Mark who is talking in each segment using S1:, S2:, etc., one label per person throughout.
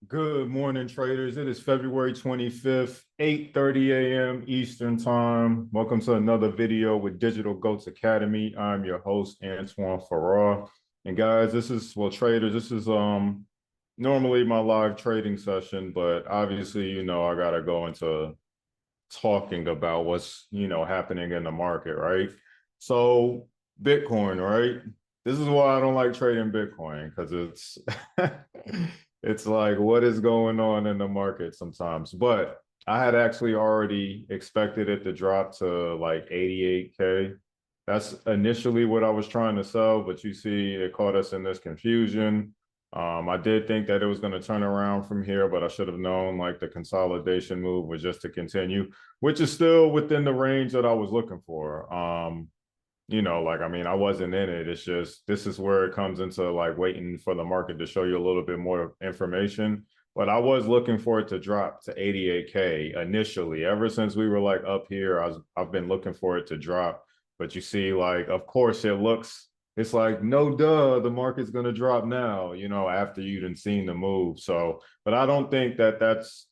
S1: Good morning, traders. It is February 25th, 8:30 a.m. Eastern Time. Welcome to another video with Digital Goatz Academy. I'm your host, Antoine Farrar. And guys, traders, this is normally my live trading session, but obviously, I gotta go into talking about what's, happening in the market, right? So Bitcoin, right? This is why I don't like trading Bitcoin, because it's it's like what is going on in the market sometimes. But I had actually already expected it to drop to like 88K. That's initially what I was trying to sell, but you see it caught us in this confusion. I did think that it was going to turn around from here, but I should have known like the consolidation move was just to continue, which is still within the range that I was looking for. I wasn't in it. It's just this is where it comes into like waiting for the market to show you a little bit more information. But I was looking for it to drop to 88K initially. Ever since we were like up here, I've been looking for it to drop. But you see, like, of course, it's like no duh, the market's gonna drop now, after you didn't seen the move. So, but I don't think that that's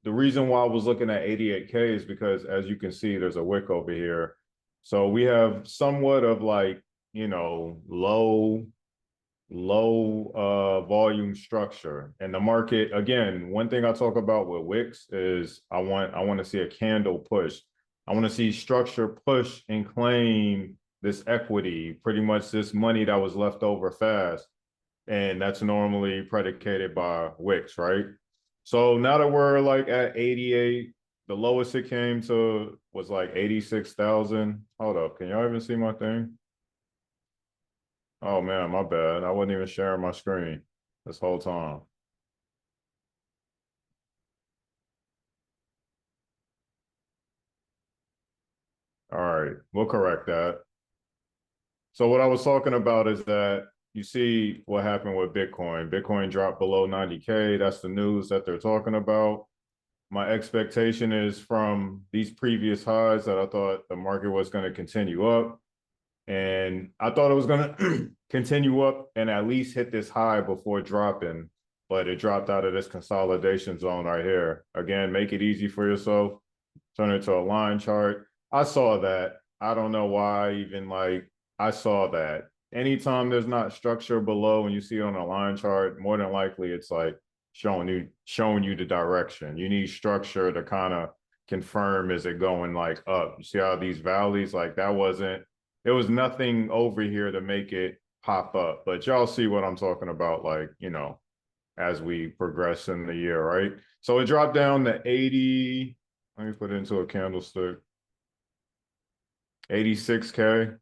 S1: the reason why I was looking at 88K is because as you can see, there's a wick over here. So we have somewhat of like, low volume structure. And the market, again, one thing I talk about with wicks is I want to see a candle push. I want to see structure push and claim this equity, pretty much this money that was left over fast. And that's normally predicated by wicks, right? So now that we're like at 88, the lowest it came to was like 86,000. Hold up, can y'all even see my thing? Oh man, my bad. I wasn't even sharing my screen this whole time. All right, we'll correct that. So what I was talking about is that you see what happened with Bitcoin. Bitcoin dropped below 90K. That's the news that they're talking about. My expectation is from these previous highs that I thought the market was going to continue up. And I thought it was going to continue up and at least hit this high before dropping, but it dropped out of this consolidation zone right here. Again, make it easy for yourself. Turn it to a line chart. I saw that. I don't know why even like I saw that. Anytime there's not structure below and you see it on a line chart, more than likely it's like showing you the direction. You need structure to kind of confirm is it going like up. You see how these valleys like that wasn't there was nothing over here to make it pop up. But y'all see what I'm talking about, like, as we progress in the year, right? So it dropped down to 80. Let me put it into a candlestick. 86K,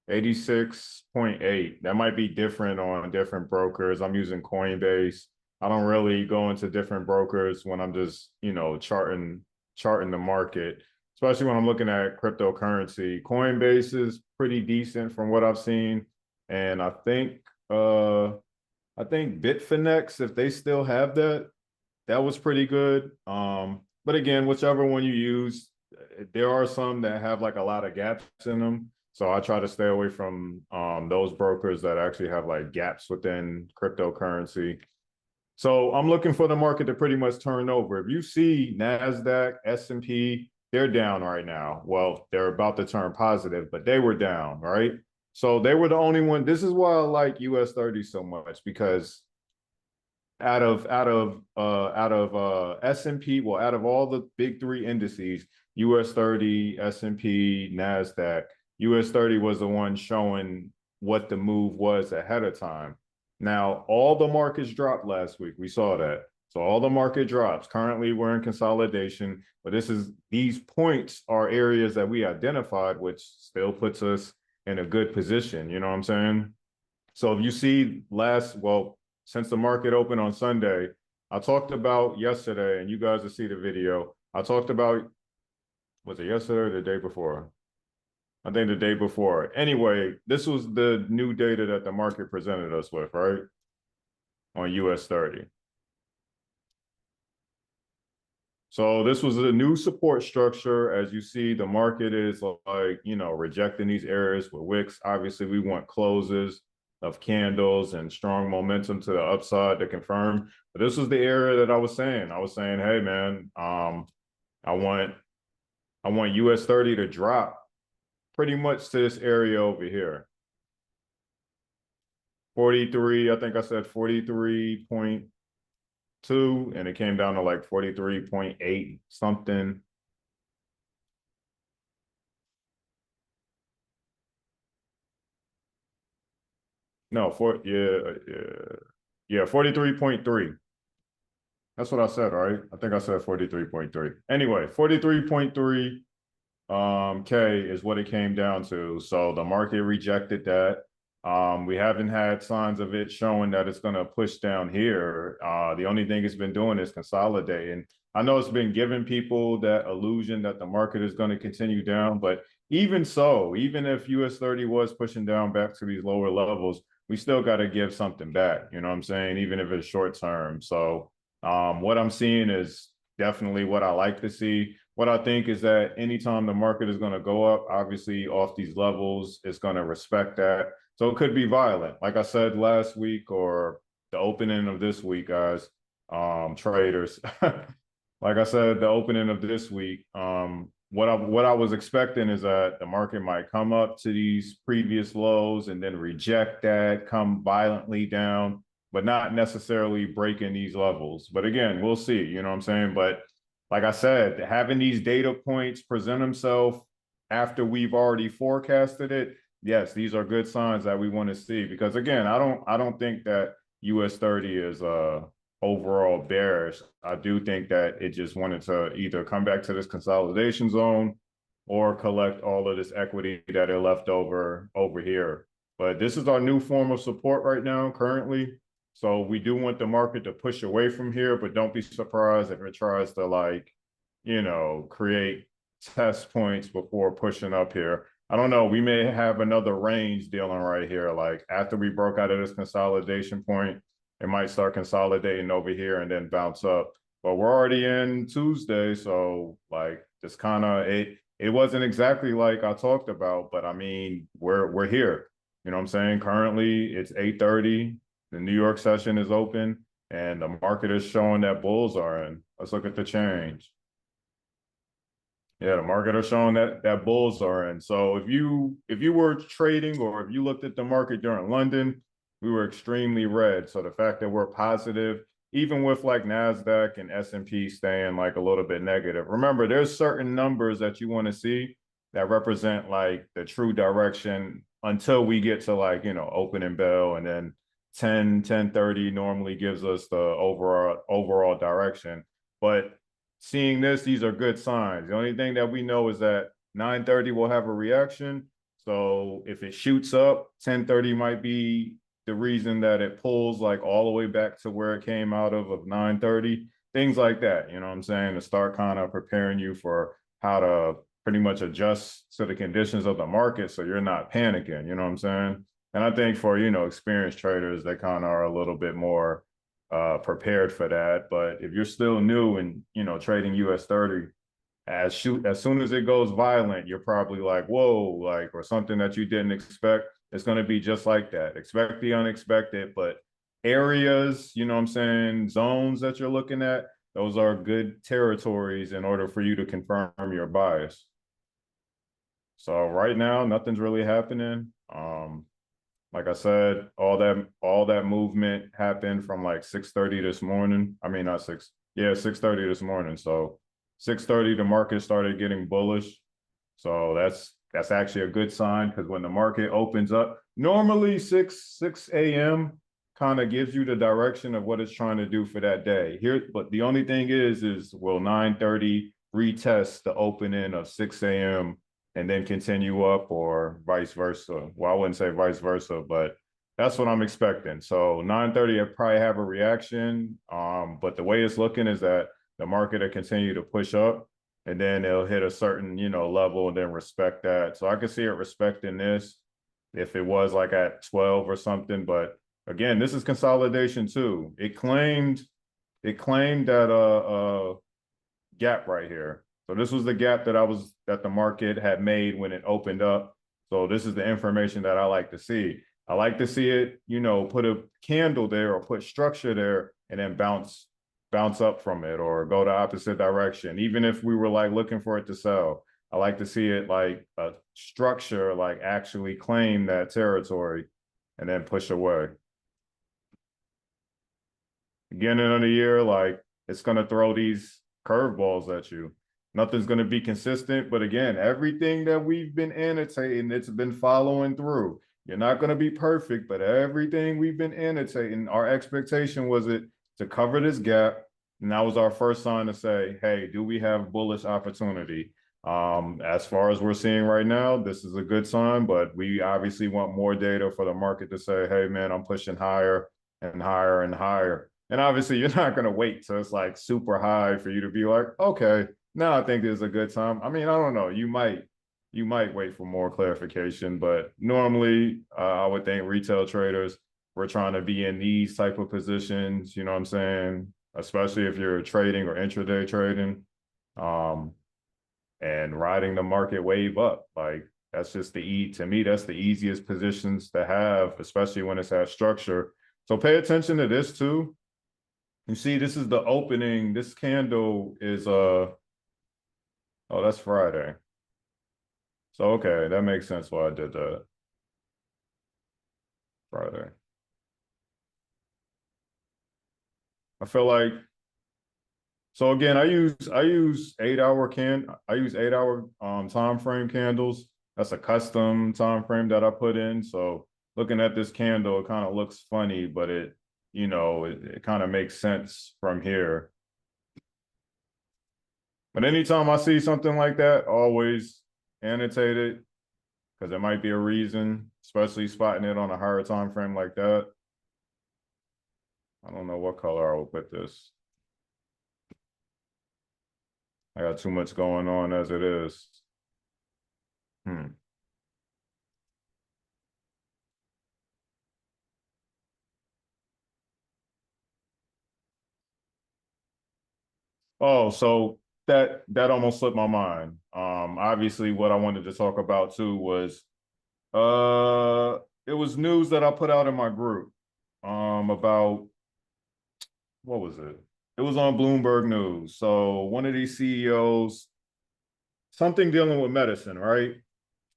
S1: 86.8. That might be different on different brokers. I'm using Coinbase. I don't really go into different brokers when I'm just, charting the market, especially when I'm looking at cryptocurrency. Coinbase is pretty decent from what I've seen. And I think Bitfinex, if they still have that, that was pretty good. But again, whichever one you use, there are some that have like a lot of gaps in them. So I try to stay away from those brokers that actually have like gaps within cryptocurrency. So I'm looking for the market to pretty much turn over. If you see NASDAQ, S&P, they're down right now. Well, they're about to turn positive, but they were down, right? So they were the only one. This is why I like US 30 so much, because out of S&P, well, out of all the big three indices, US 30, S&P, NASDAQ, US 30 was the one showing what the move was ahead of time. Now, all the markets dropped last week. We saw that. So all the market drops. Currently, we're in consolidation, but these points are areas that we identified, which still puts us in a good position. You know what I'm saying? So if you see since the market opened on Sunday, I talked about yesterday, and you guys will see the video. I talked about, was it yesterday or the day before? I think the day before. Anyway, this was the new data that the market presented us with, right? On US 30. So this was a new support structure. As you see, the market is like, rejecting these areas with wicks. Obviously, we want closes. of candles and strong momentum to the upside to confirm. But this was the area that I was saying. I was saying, hey man, I want US 30 to drop pretty much to this area over here. 43, I think I said 43.2, and it came down to like 43.8 something. No, yeah, 43.3. That's what I said, right? I think I said 43.3. Anyway, 43.3 K is what it came down to. So the market rejected that. We haven't had signs of it showing that it's going to push down here. The only thing it's been doing is consolidating. I know it's been giving people that illusion that the market is going to continue down, but even so, even if US 30 was pushing down back to these lower levels, we still got to give something back. You know what I'm saying? Even if it's short term. So what I'm seeing is definitely what I like to see. What I think is that anytime the market is going to go up, obviously off these levels, it's going to respect that. So it could be violent. Like I said last week or the opening of this week, guys, traders. Like I said, the opening of this week, what I was expecting is that the market might come up to these previous lows and then reject that, come violently down, but not necessarily breaking these levels. But again, we'll see, you know what I'm saying? But like I said, having these data points present themselves after we've already forecasted it, yes, these are good signs that we want to see. Because again, I don't think that US 30 is overall bearish. I do think that it just wanted to either come back to this consolidation zone or collect all of this equity that it left over here. But this is our new form of support right now, currently. So we do want the market to push away from here, but don't be surprised if it tries to, like, you know, create test points before pushing up here. I don't know. We may have another range dealing right here. Like after we broke out of this consolidation point, it might start consolidating over here and then bounce up. But we're already in Tuesday, so like just kind of it wasn't exactly like I talked about, but I mean we're here. You know what I'm saying? Currently it's 8:30. The New York session is open and the market is showing that bulls are in. Let's look at the change. Yeah, the market is showing that bulls are in. So if you were trading or if you looked at the market during London, we were extremely red. So the fact that we're positive, even with like NASDAQ and S&P staying like a little bit negative. Remember, there's certain numbers that you want to see that represent like the true direction until we get to like, you know, opening bell, and then 10:30 normally gives us the overall direction. But seeing this, these are good signs. The only thing that we know is that 9:30 will have a reaction. So if it shoots up, 10:30 might be the reason that it pulls like all the way back to where it came out of 9:30, things like that. You know what I'm saying? To start kind of preparing you for how to pretty much adjust to the conditions of the market so you're not panicking. You know what I'm saying? And I think for, you know, experienced traders, they kind of are a little bit more prepared for that. But if you're still new and, you know, trading US 30, as soon as it goes violent, you're probably like, whoa, like, or something that you didn't expect. It's going to be just like that. Expect the unexpected, but areas, you know what I'm saying, zones that you're looking at, those are good territories in order for you to confirm your bias. So right now, nothing's really happening. Like I said, all that movement happened from like 6:30 this morning. I mean, not 6:30 this morning. So 6:30, the market started getting bullish. So that's actually a good sign, because when the market opens up, normally 6 a.m. kind of gives you the direction of what it's trying to do for that day. But the only thing is will 9:30 retest the opening of 6 a.m. and then continue up, or vice versa? Well, I wouldn't say vice versa, but that's what I'm expecting. So 9:30, I probably have a reaction. But the way it's looking is that the market will continue to push up, and then it'll hit a certain, you know, level and then respect that. So I could see it respecting this if it was like at 12 or something. But again, this is consolidation too. It claimed that gap right here. So this was the gap that the market had made when it opened up. So this is the information that I like to see. I like to see it, put a candle there or put structure there and then bounce up from it or go the opposite direction. Even if we were like looking for it to sell, I like to see it like a structure, like actually claim that territory and then push away. Beginning of the year, like it's going to throw these curveballs at you. Nothing's going to be consistent. But again, everything that we've been annotating, it's been following through. You're not going to be perfect, but everything we've been annotating, our expectation was it to cover this gap. And that was our first sign to say, hey, do we have bullish opportunity? As far as we're seeing right now, this is a good sign, but we obviously want more data for the market to say, hey, man, I'm pushing higher and higher and higher. And obviously, you're not going to wait till it's like super high for you to be like, okay, now I think this is a good time. I mean, I don't know. You might wait for more clarification, but normally I would think retail traders, we're trying to be in these type of positions, you know what I'm saying? Especially if you're trading or intraday trading, and riding the market wave up. Like that's just to me, that's the easiest positions to have, especially when it's has structure. So pay attention to this too. You see, this is the opening. This candle is oh, that's Friday. So okay, that makes sense why I did that. Friday. I feel like so again, I use 8-hour time frame candles. That's a custom time frame that I put in. So looking at this candle, it kind of looks funny, but it kind of makes sense from here. But anytime I see something like that, always annotate it because there might be a reason, especially spotting it on a higher time frame like that. I don't know what color I will put this. I got too much going on as it is. Oh, so that almost slipped my mind. Obviously what I wanted to talk about too was it was news that I put out in my group about what was it? It was on Bloomberg News. So one of these CEOs, something dealing with medicine, right?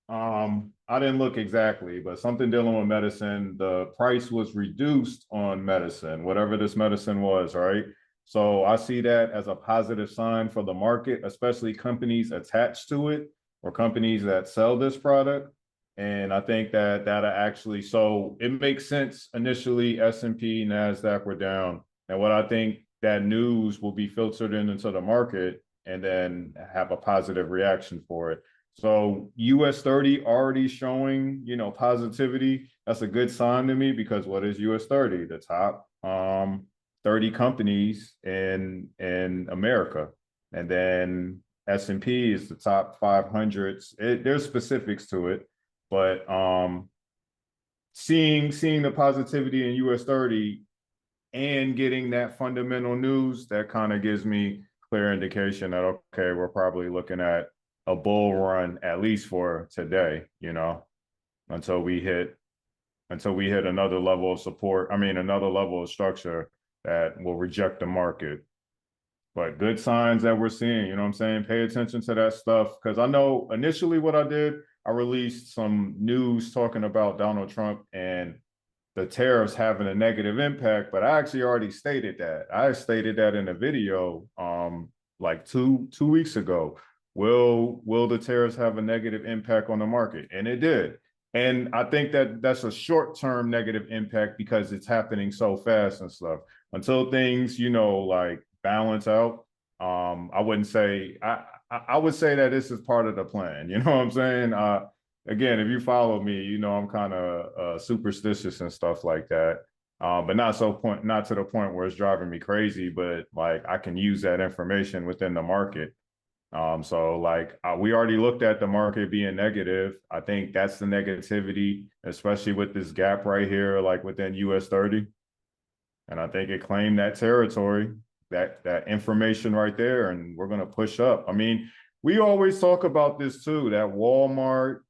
S1: I didn't look exactly, but something dealing with medicine. The price was reduced on medicine, whatever this medicine was, right? So I see that as a positive sign for the market, especially companies attached to it or companies that sell this product. And I think that actually, so it makes sense. Initially, S&P, NASDAQ were down. And what I think that news will be filtered into the market and then have a positive reaction for it. So US 30 already showing, positivity. That's a good sign to me because what is US 30? The top 30 companies in America. And then S&P is the top 500. There's specifics to it, but seeing the positivity in US 30 and getting that fundamental news, that kind of gives me clear indication that, okay, we're probably looking at a bull run, at least for today, until we hit another level of support. I mean, another level of structure that will reject the market. But good signs that we're seeing, you know what I'm saying? Pay attention to that stuff. Because I know initially what I did, I released some news talking about Donald Trump and the tariffs having a negative impact, but I actually already stated that. I stated that in a video like two weeks ago. Will the tariffs have a negative impact on the market? And it did. And I think that that's a short-term negative impact because it's happening so fast and stuff. Until things, like balance out, I wouldn't say I would say that this is part of the plan. You know what I'm saying? Again, if you follow me, I'm kind of superstitious and stuff like that. But not to the point where it's driving me crazy, but like I can use that information within the market. So like we already looked at the market being negative. I think that's the negativity, especially with this gap right here, like within US 30. And I think it claimed that territory, that information right there, and we're going to push up. I mean, we always talk about this too, that Walmart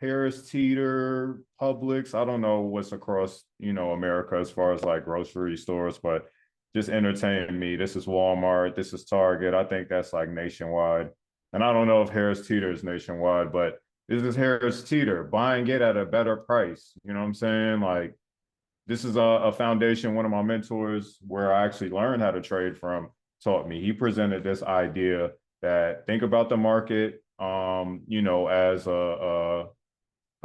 S1: Harris Teeter, Publix. I don't know what's across, America as far as like grocery stores, but just entertain me. This is Walmart. This is Target. I think that's like nationwide. And I don't know if Harris Teeter is nationwide, but this is Harris Teeter, buying it at a better price. You know what I'm saying? Like, this is a foundation one of my mentors where I actually learned how to trade from taught me. He presented this idea that think about the market, as a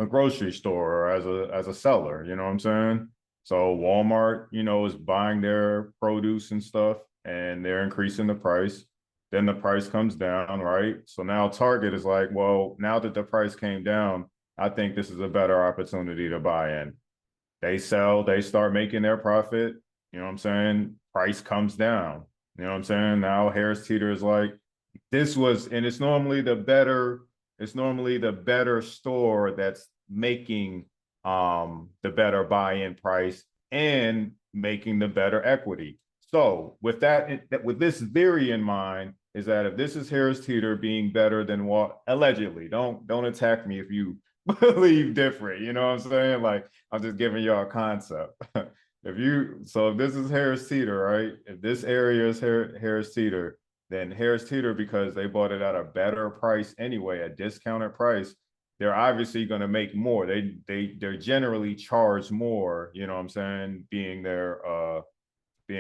S1: grocery store or as a seller. You know what I'm saying? So Walmart, is buying their produce and stuff, and they're increasing the price. Then the price comes down, right? So now Target is like, well, now that the price came down, I think this is a better opportunity to buy in. They sell, they start making their profit. You know what I'm saying? Price comes down. You know what I'm saying? Now Harris Teeter is like, and it's normally the better store that's making the better buy-in price and making the better equity. So with with this theory in mind, is that if this is Harris Teeter being better than what allegedly, don't attack me if you believe different. You know what I'm saying? Like, I'm just giving y'all a concept. If this is Harris Teeter, right? If this area is Harris Teeter, then Harris Teeter, because they bought it at a better price anyway, a discounted price, they're obviously going to make more. They're generally charged more, you know what I'm saying, being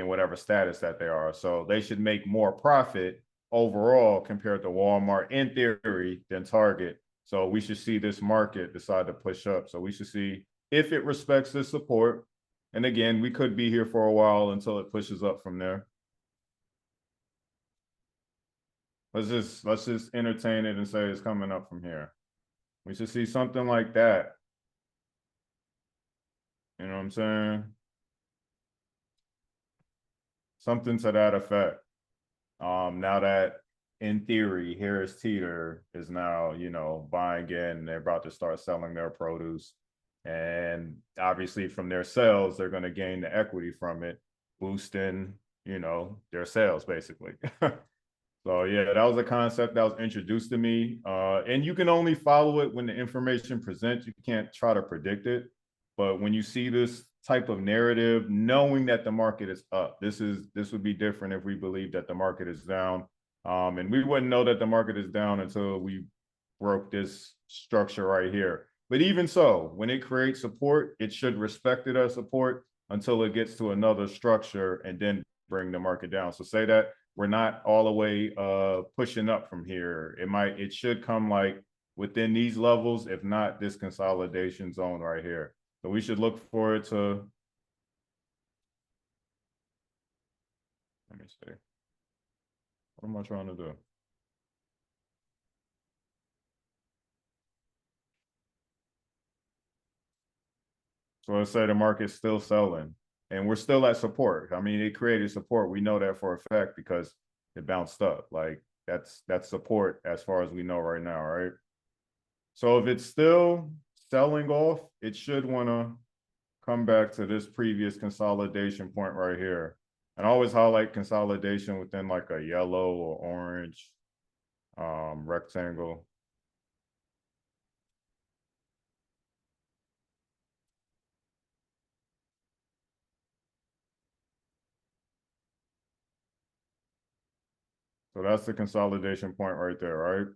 S1: whatever status that they are. So they should make more profit overall compared to Walmart in theory than Target. So we should see this market decide to push up. So we should see if it respects this support. And again, we could be here for a while until it pushes up from there. Let's just entertain it and say it's coming up from here. We should see something like that. You know what I'm saying? Something to that effect. Now that in theory, Harris Teeter is now, buying in, they're about to start selling their produce. And obviously from their sales, they're going to gain the equity from it, boosting, their sales basically. So yeah, that was a concept that was introduced to me. And you can only follow it when the information presents. You can't try to predict it. But when you see this type of narrative, knowing that the market is up, this would be different if we believe that the market is down. And we wouldn't know that the market is down until we broke this structure right here. But even so, when it creates support, it should respect it as support until it gets to another structure and then bring the market down. So say that we're not all the way pushing up from here. It should come like within these levels, if not this consolidation zone right here. So we should look for it to, let me see. What am I trying to do? So let's say the market's still selling and we're still at support. I mean, it created support. We know that for a fact because it bounced up. Like that's support as far as we know right now, right? So if it's still selling off, it should want to come back to this previous consolidation point right here. And I always highlight consolidation within like a yellow or orange rectangle. So that's the consolidation point right there, right?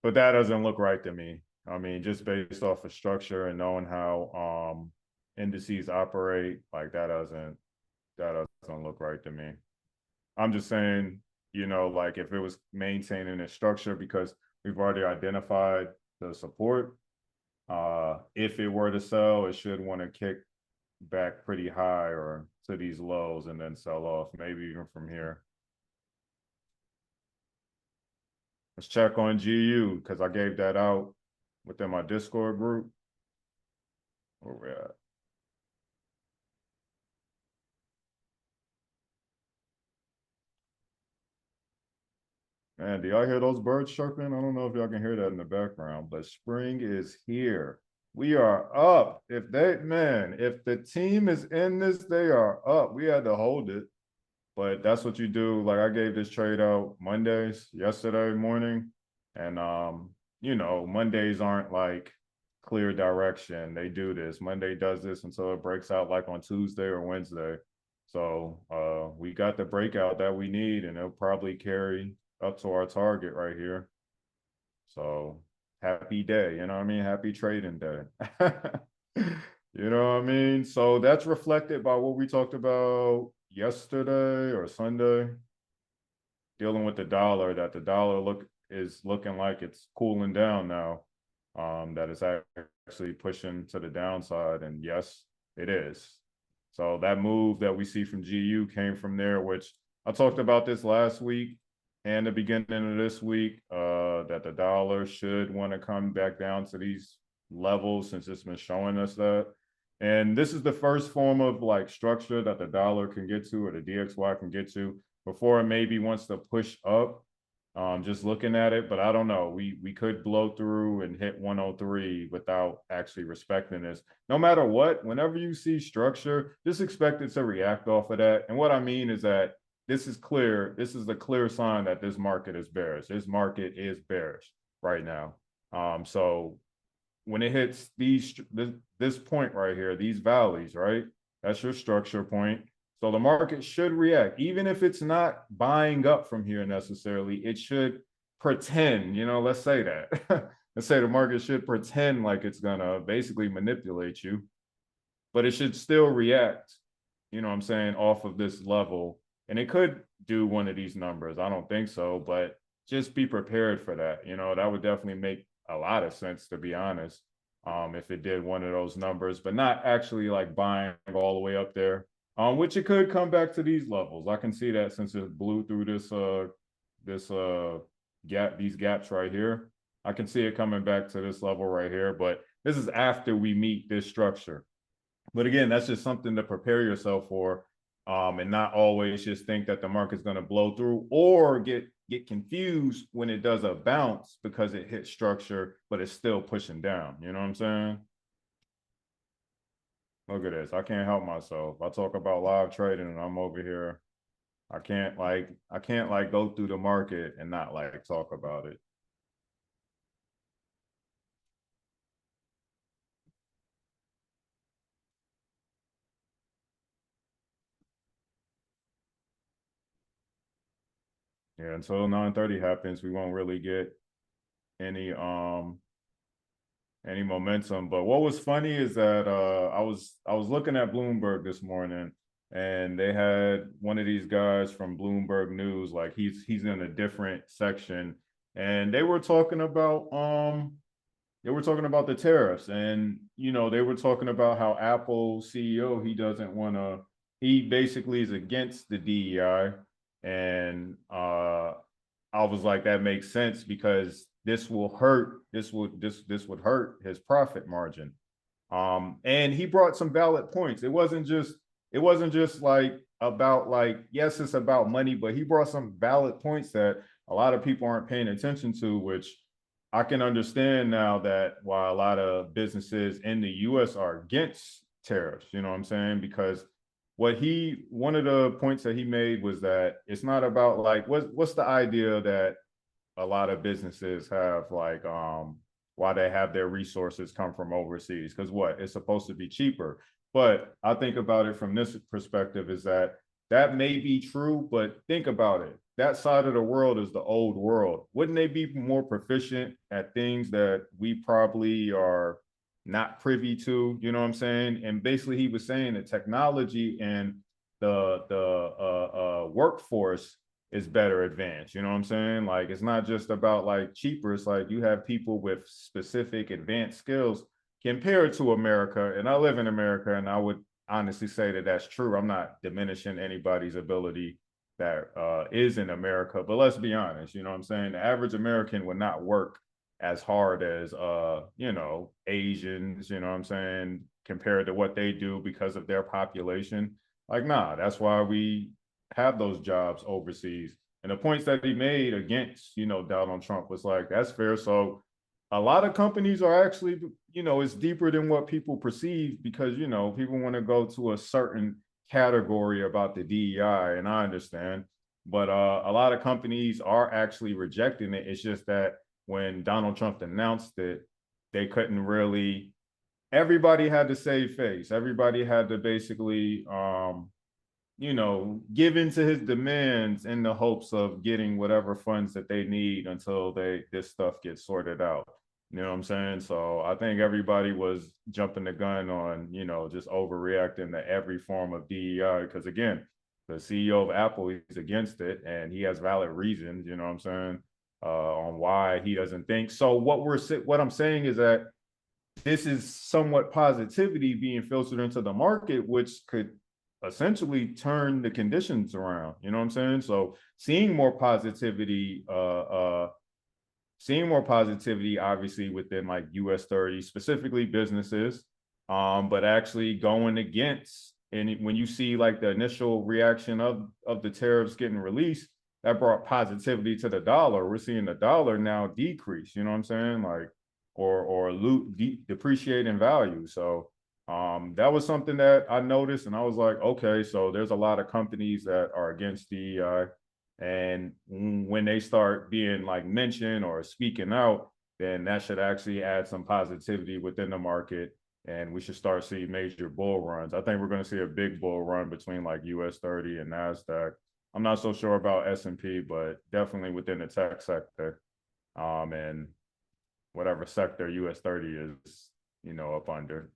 S1: But that doesn't look right to me. I mean, just based off of structure and knowing how indices operate, like that doesn't look right to me. I'm just saying, like if it was maintaining a structure because we've already identified the support, if it were to sell, it should want to kick back pretty high or to these lows and then sell off, maybe even from here. Let's check on GU because I gave that out within my Discord group. Where we at? Man, do y'all hear those birds chirping? I don't know if y'all can hear that in the background, but spring is here. We are up. If the team is in this, they are up. We had to hold it, but that's what you do. Like I gave this trade out Mondays yesterday morning, and Mondays aren't like clear direction. They do this. Monday does this until it breaks out like on Tuesday or Wednesday. So we got the breakout that we need, and it'll probably carry up to our target right here. So happy day, you know what I mean? Happy trading day. You know what I mean? So that's reflected by what we talked about yesterday or Sunday, dealing with the dollar, that the dollar is looking like it's cooling down now. That it's actually pushing to the downside. And yes, it is. So that move that we see from GU came from there, which I talked about this last week and the beginning of this week, that the dollar should want to come back down to these levels since it's been showing us that. And this is the first form of like structure that the dollar can get to, or the DXY can get to, before it maybe wants to push up. Just looking at it, but I don't know. We could blow through and hit 103 without actually respecting this. No matter what, whenever you see structure, just expect it to react off of that. And what I mean is that this is clear. This is a clear sign that this market is bearish. This market is bearish right now. So when it hits this point right here, these valleys, right? That's your structure point. So the market should react, even if it's not buying up from here necessarily. It should pretend, let's say that. Let's say the market should pretend like it's gonna basically manipulate you, but it should still react, you know what I'm saying, off of this level. And it could do one of these numbers. I don't think so, but just be prepared for that. That would definitely make a lot of sense, to be honest, if it did one of those numbers, but not actually like buying all the way up there. Which it could come back to these levels. I can see that since it blew through this gap, these gaps right here. I can see it coming back to this level right here, but this is after we meet this structure. But again, that's just something to prepare yourself for, and not always just think that the market's going to blow through, or get confused when it does a bounce because it hit structure, but it's still pushing down. You know what I'm saying? Look at this. I can't help myself. I talk about live trading and I'm over here. I can't go through the market and not like talk about it. Yeah, until 9:30 happens, we won't really get any momentum. But what was funny is that I was looking at Bloomberg this morning, and they had one of these guys from Bloomberg News, like he's in a different section, and they were talking about the tariffs, and they were talking about how Apple CEO, he basically is against the DEI, and I was like, that makes sense because this would hurt his profit margin. And he brought some valid points. It wasn't just like about like, yes, it's about money, but he brought some valid points that a lot of people aren't paying attention to, which I can understand now, that why a lot of businesses in the US are against tariffs, you know what I'm saying? Because one of the points that he made was that it's not about like, what's the idea that a lot of businesses have, like, why they have their resources come from overseas, because it's supposed to be cheaper. But I think about it from this perspective, is that may be true, but think about it. That side of the world is the old world. Wouldn't they be more proficient at things that we probably are not privy to? You know what I'm saying? And basically he was saying that technology and the workforce is better advanced. You know what I'm saying? Like, it's not just about like cheaper. It's like you have people with specific advanced skills compared to America. And I live in America, and I would honestly say that that's true. I'm not diminishing anybody's ability that is in America, but let's be honest, you know what I'm saying? The average American would not work as hard as, Asians, you know what I'm saying, compared to what they do because of their population. Like, nah, that's why we have those jobs overseas. And the points that he made against, Donald Trump was like, that's fair. So a lot of companies are actually, it's deeper than what people perceive, because, people want to go to a certain category about the DEI, and I understand, but a lot of companies are actually rejecting it. It's just that when Donald Trump announced it, they couldn't really. Everybody had to save face. Everybody had to basically, give into his demands in the hopes of getting whatever funds that they need until this stuff gets sorted out. You know what I'm saying? So I think everybody was jumping the gun on, just overreacting to every form of DEI. Because again, the CEO of Apple is against it, and he has valid reasons. You know what I'm saying? On why he doesn't think. So what I'm saying is that this is somewhat positivity being filtered into the market, which could essentially turn the conditions around. You know what I'm saying? So seeing more positivity, obviously within like US 30, specifically businesses, but actually going against. And when you see like the initial reaction of the tariffs getting released, that brought positivity to the dollar. We're seeing the dollar now decrease. You know what I'm saying? Like, or depreciate in value. So that was something that I noticed, and I was like, okay, so there's a lot of companies that are against DEI, and when they start being like mentioned or speaking out, then that should actually add some positivity within the market, and we should start seeing major bull runs. I think we're going to see a big bull run between like US 30 and NASDAQ. I'm not so sure about S&P, but definitely within the tech sector, and whatever sector US 30 is, up under.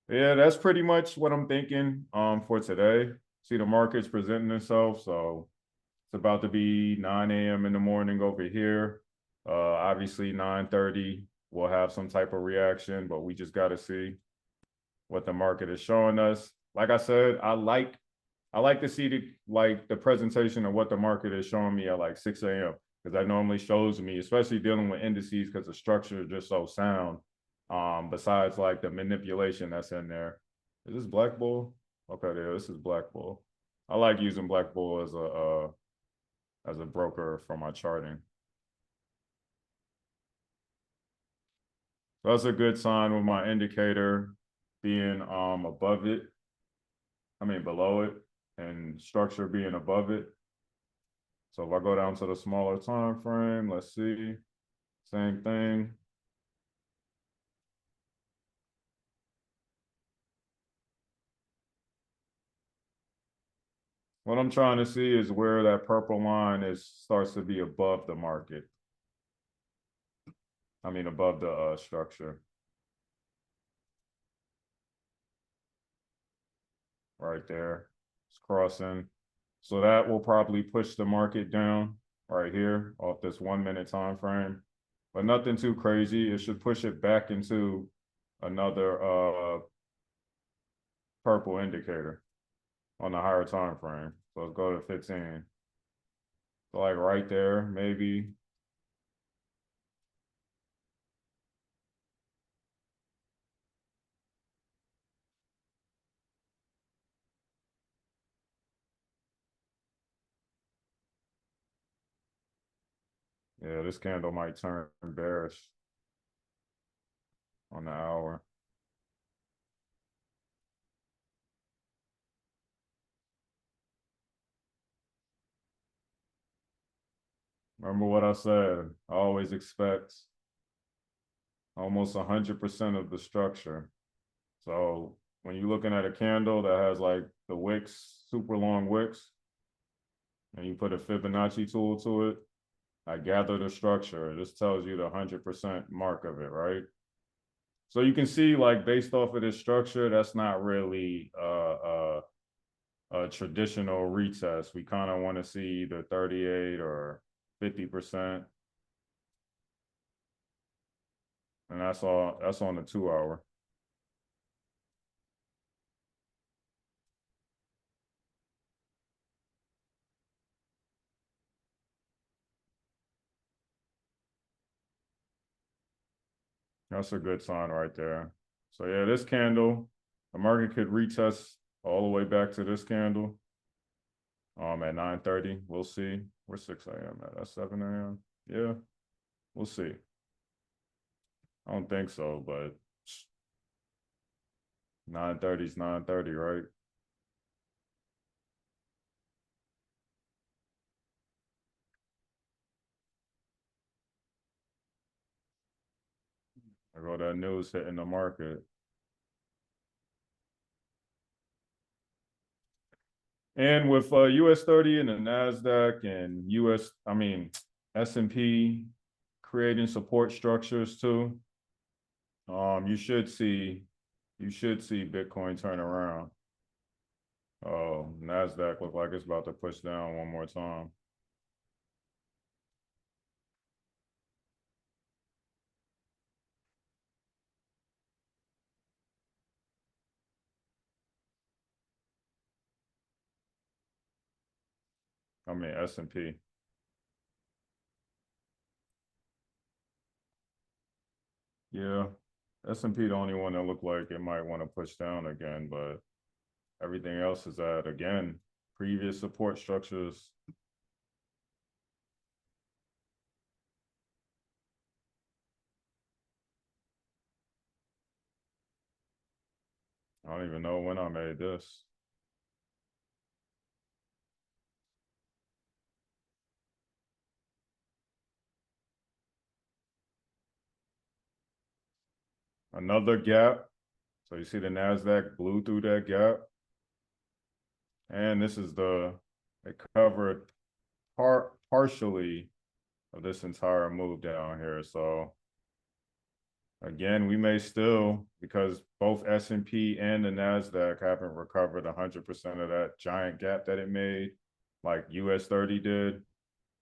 S1: Yeah, that's pretty much what I'm thinking for today. See the markets presenting themselves. So it's about to be 9 a.m. in the morning over here. Obviously 9:30 we'll have some type of reaction, but we just got to see what the market is showing us. Like I said, I like to see the presentation of what the market is showing me at like 6 a.m. because that normally shows me, especially dealing with indices, because the structure is just so sound. Besides like the manipulation that's in there. Is this Black Bull? Okay, yeah, this is Black Bull. I like using Black Bull as a broker for my charting. So that's a good sign with my indicator being above it. I mean below it, and structure being above it. So if I go down to the smaller time frame, let's see, same thing. What I'm trying to see is where that purple line starts to be above the market. I mean, above the structure. Right there. It's crossing. So that will probably push the market down right here off this 1 minute time frame. But nothing too crazy. It should push it back into another purple indicator on the higher time frame. So let's go to 15. So like right there, maybe. Yeah, this candle might turn bearish on the hour. Remember what I said, I always expect almost 100% of the structure. So when you're looking at a candle that has like the wicks, super long wicks, and you put a Fibonacci tool to it, I gather the structure. This tells you the 100% mark of it, right? So you can see, like, based off of this structure, that's not really a traditional retest. We kind of want to see either 38 or 50%. And that's all. That's on the 2 hour. That's a good sign right there. So yeah, this candle, the market could retest all the way back to this candle. At 9:30, we'll see. We're 6 a.m. at. That's 7 a.m. Yeah, we'll see. I don't think so, but 930 is 930, right? I go that news hitting the market. And with US 30 and the NASDAQ and S&P creating support structures too, you should see Bitcoin turn around. Oh, NASDAQ look like it's about to push down one more time. I mean S&P. Yeah, S&P the only one that looked like it might want to push down again, but everything else is at again previous support structures. I don't even know when I made this. Another gap. So you see the NASDAQ blew through that gap. And this is it covered partially of this entire move down here. So again, we may still, because both S&P and the NASDAQ haven't recovered 100% of that giant gap that it made, like US 30 did.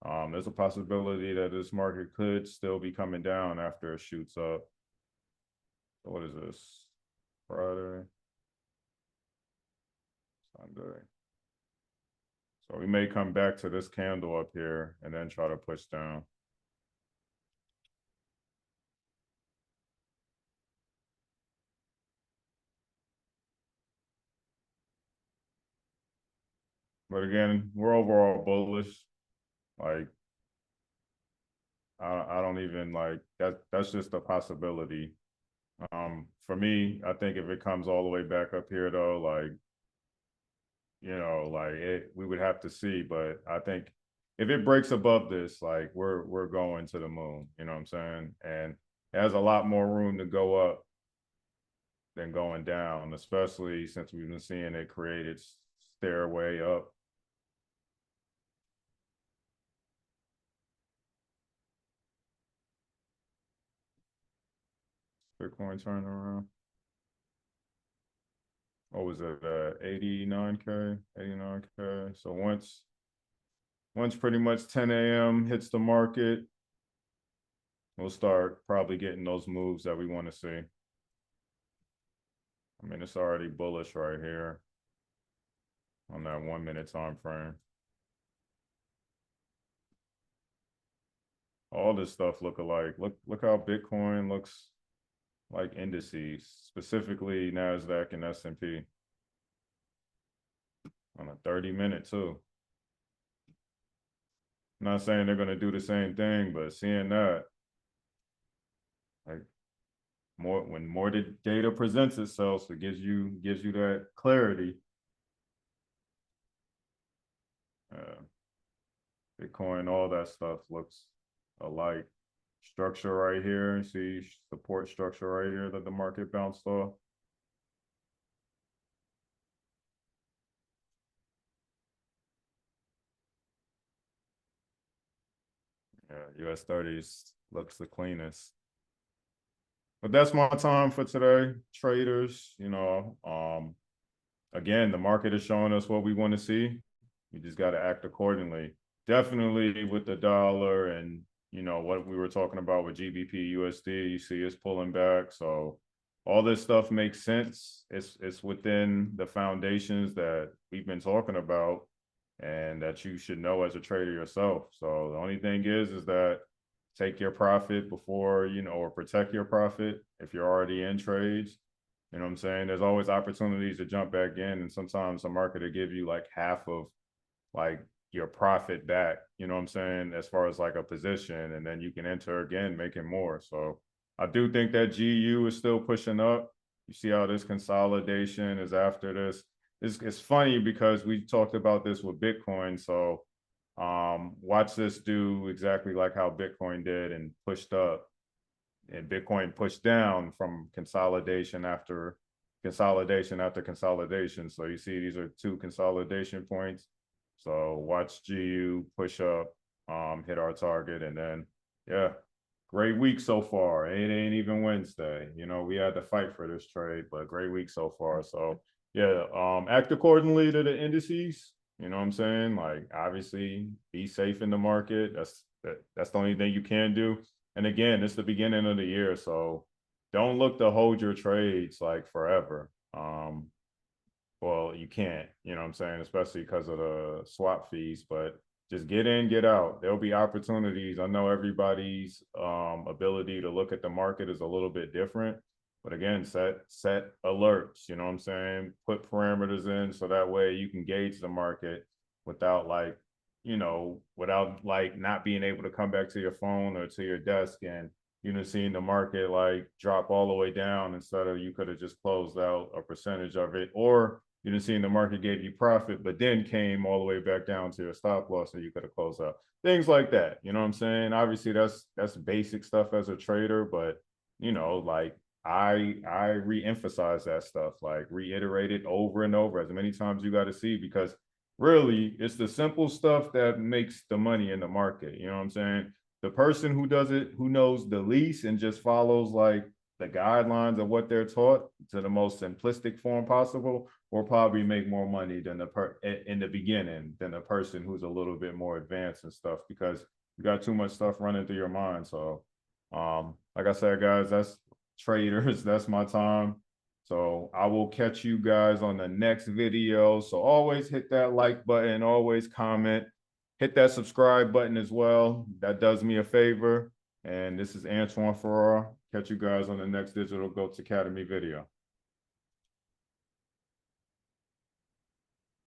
S1: There's a possibility that this market could still be coming down after it shoots up. So what is this? Friday, Sunday. So we may come back to this candle up here and then try to push down. But again, we're overall bullish. Like I don't even like that. That's just a possibility. For me, I think if it comes all the way back up here though, like we would have to see. But I think if it breaks above this, like we're going to the moon. You know what I'm saying? And it has a lot more room to go up than going down, especially since we've been seeing it create its stairway up. Bitcoin turning around. What was it? 89K, 89K. So once pretty much 10 a.m. hits the market, we'll start probably getting those moves that we want to see. I mean, it's already bullish right here on that 1 minute time frame. All this stuff look alike. Look how Bitcoin looks like indices, specifically NASDAQ and S&P on a 30-minute too. I'm not saying they're gonna do the same thing, but seeing that, like when more data presents itself, so it gives you that clarity. Bitcoin, all that stuff looks alike. Structure right here, see support structure right here that the market bounced off. Yeah, US 30s looks the cleanest. But that's my time for today, traders. Again, the market is showing us what we want to see. We just got to act accordingly. Definitely with the dollar and what we were talking about with GBP USD, you see it's pulling back. So all this stuff makes sense. It's within the foundations that we've been talking about and that you should know as a trader yourself. So the only thing is that take your profit before, or protect your profit if you're already in trades. You know what I'm saying? There's always opportunities to jump back in, and sometimes the market will give you like half of like your profit back, you know what I'm saying, as far as like a position, and then you can enter again making more. So I do think that GU is still pushing up. You see how this consolidation is after this. It's funny because we talked about this with Bitcoin. So watch this do exactly like how Bitcoin did and pushed up, and Bitcoin pushed down from consolidation after consolidation after consolidation. So you see these are two consolidation points. So watch GU push up, hit our target, and then yeah, great week so far. It ain't even Wednesday. You know, we had to fight for this trade, but great week so far. So yeah, act accordingly to the indices. You know what I'm saying? Like obviously be safe in the market. That's the only thing you can do. And again, it's the beginning of the year, so don't look to hold your trades like forever. Well, you can't, you know what I'm saying, especially because of the swap fees, but just get in, get out. There'll be opportunities. I know everybody's ability to look at the market is a little bit different, but again, set alerts, you know what I'm saying? Put parameters in so that way you can gauge the market without like, you know, without like not being able to come back to your phone or to your desk and seeing the market like drop all the way down instead of you could have just closed out a percentage of it, or seeing the market gave you profit, but then came all the way back down to your stop loss so you could have closed out. Things like that. You know what I'm saying? Obviously, that's basic stuff as a trader, but like I re-emphasize that stuff, like reiterate it over and over as many times you got to see, because really it's the simple stuff that makes the money in the market. You know what I'm saying? The person who does it, who knows the least and just follows like the guidelines of what they're taught to the most simplistic form possible, will probably make more money than in the beginning than the person who's a little bit more advanced and stuff, because you got too much stuff running through your mind. So like I said, guys, that's traders, that's my time. So I will catch you guys on the next video. So always hit that like button, always comment, hit that subscribe button as well. That does me a favor. And this is Antoine Farrar. Catch you guys on the next Digital Goatz Academy video.